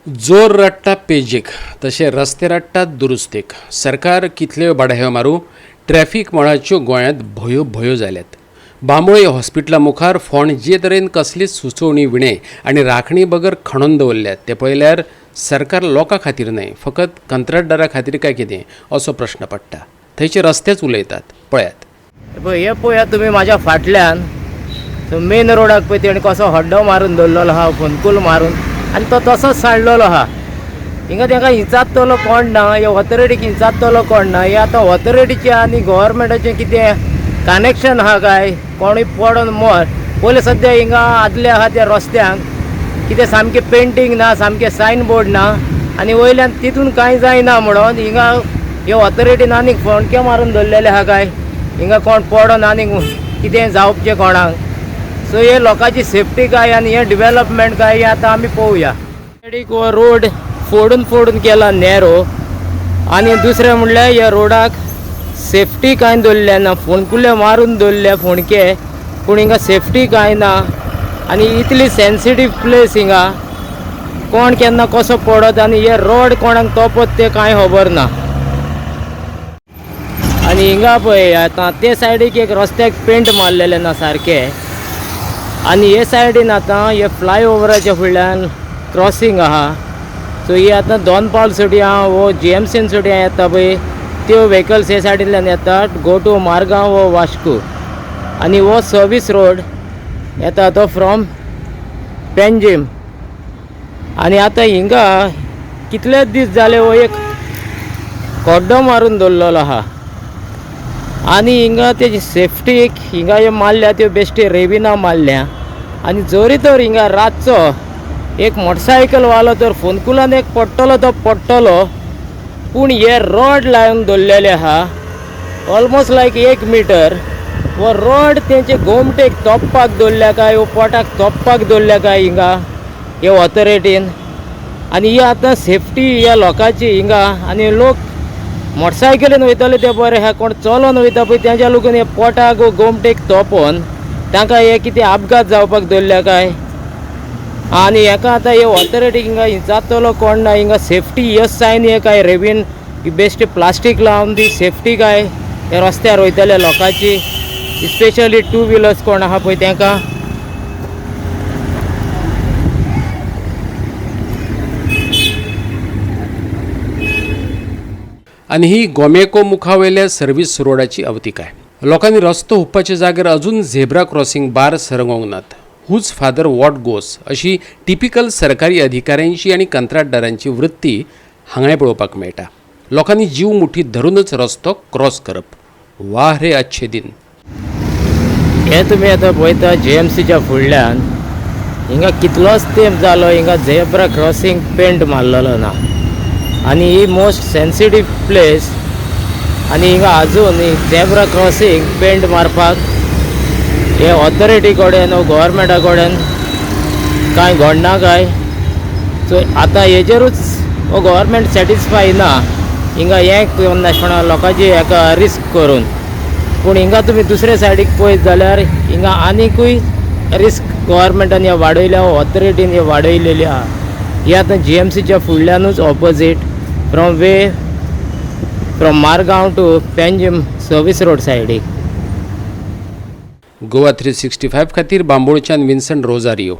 जोर रट्टा पेजीक तशें रस्ते रट्टात दुरुस्तेक सरकार कितल्यो बाडायो मारूं ट्रॅफिक मळाच्यो गोंयांत भयो जाल्यात. बांबोळे हॉस्पिटला मुखार फोंड जे तरेन कसलीच सुचोवणी विणे आनी राखणी बगर खणून दवरल्यात ते पळयल्यार सरकार लोकां खातीर न्हय फकत कंत्राटदारा खातीर काय कितें असो प्रश्न पडटा. थंयचे रस्तेच उलयतात पळयात. हे पळयात तुमी म्हाज्या फाटल्यान मेन रोडाक पळय तेणी कसो हड्डो मारून दवरलेलो आहा, फोनकूल मारून, आनी तो तसोच साडलेलो आहा. हिंगा तांकां हिंचातलो कोण ना, हे ऑथॉरिटीक हिंचातलो कोण ना. हे आतां ऑथॉरिटीचें आनी गोव्हर्मेंटाचें कितें कनेक्शन आहा काय, कोणूय पडोन मोर. पयलीं सद्या हिंगा आदले आहा त्या रस्त्यांक कितें सामकें पेंटींग ना, सामकें सायन बोर्ड ना, आनी वयल्यान तितून कांय जायना म्हणून हिंगा हे ऑथॉरिटीन आनीक फोणके मारून दवरलेले आहा काय, हिंगा कोण पडोन आनीक कितें जावचें कोणाक. सो हे लोकांची सेफ्टी काय आनी हे डिवेलपमेंट काय हे आतां आमी पळोवया. हो रोड फोडून केला नॅरो, आनी दुसरें म्हणल्यार ह्या रोडाक सेफ्टी कांय दवरले ना. फोणकुले मारून दवरले फोणके, पूण हिंगा सेफ्टी कांय ना. आनी इतली सेन्सिटीव प्लेस हिंगा, कोण केन्ना कसो पडत आनी हे रोड कोणाक तोपत तें कांय खबर ना. आनी हिंगा पळय आतां ते सायडीक एक रस्त्याक पेंट मारलेले ना सारके, आनी हे सायडीन आतां हे फ्लायओवराच्या फुडल्यान क्रॉसींग आहा. सो ही आतां दोन पावल सुटया वो GMCन सुटया येता पळय त्यो व्हेकल्स हे सायडींतल्यान येतात गो टू मारगांव वो वास्को. आनी हो सर्वीस रोड येता तो फ्रॉम पेंजीम. आनी आतां हिंगा कितलेच दीस जाले हो एक खड्डो मारून दवरलेलो आहा. आनी हिंगा तेजी सेफ्टीक हिंगा हे मारल्या त्यो बेश्टी रेविना मारल्या. आनी जोरी तर हिंगा रातचो एक मोटरसायकल वालो तर फोनकुलान एक पडटलो तो पडटलो, पूण हे रोड लावन दवरलेले आहा ऑलमोस्ट लायक 1 मीटर. वो रोड तेंचे गोमटेक तोपपाक दवरल्या काय वो पोटाक तोपपाक दवरल्या काय हिंगा हे ऑथॉरिटीन. आनी ही आतां सेफ्टी ह्या लोकांची हिंगा. आनी लोक मोटरसायकलीन वयतले ते बरे आहा, कोण चलोन वयता पळय तेंच्या लागून हे पोटाक गोमटेक तोपोन तांकां हे कितें अपघात जावपाक दवरल्या काय. आनी हेका आतां हे ऑथॉरिटीक हिंगा हिंचातलो कोण ना. हिंगा सेफ्टी ह्यो सायन हे काय रेवीन बेश्टी प्लास्टीक लावन दी सेफ्टी काय हे रस्त्यार वयतल्या लोकांची, स्पेशली 2 व्हिलर्स कोण आहा पळय तेंकां. आनी ही गोमेको मुखावयल्या सर्वीस रोडाची अवतिकाय. लोकांनी रस्तो हुप्पाच्या जाग्यार अजून झेब्रा क्रॉसिंग बार सरंगोंक नात. हुज फादर वॉट गोस अशी टिपिकल सरकारी अधिकाऱ्यांची आनी कंत्राटदारांची वृत्ती हांगाय पळोवपाक मेळटा. लोकांनी जीव मुठीत धरूनच रस्तो क्रॉस करप. वाह रे अच्छे दिन. हे तुमी आतां पळयता GMCच्या फुडल्यान हिंगा कितलोच तेंप जालो हिंगा झेब्रा क्रॉसिंग पेंट मारलेलो ना. आनी ही मोस्ट सेन्सिटीव प्लेस, आनी हिंगा आजून झेब्रा क्रॉसिंग पेंट मारपाक हे ऑथॉरिटी कडेन वो गोव्हर्मेंटा कडेन कांय घडना काय. सो आतां हेजेरूच हो गोव्हर्मेंट सॅटिस्फाय ना हिंगा हें करून नासतना लोकांची हेका रिस्क करून. पूण हिंगा तुमी दुसरे सायडीक पळयत जाल्यार हिंगा आनिकूय रिस्क गोव्हर्मेंटान हे वाडयल्या, ऑथॉरिटीन हे वाडयलेली आहा. ही आतां GMCच्या फुडल्यानूच opposite from Margao to Panjim service road सायडीक. गोवा 365 खातीर बांबोळच्यान विन्संट रोजारियो.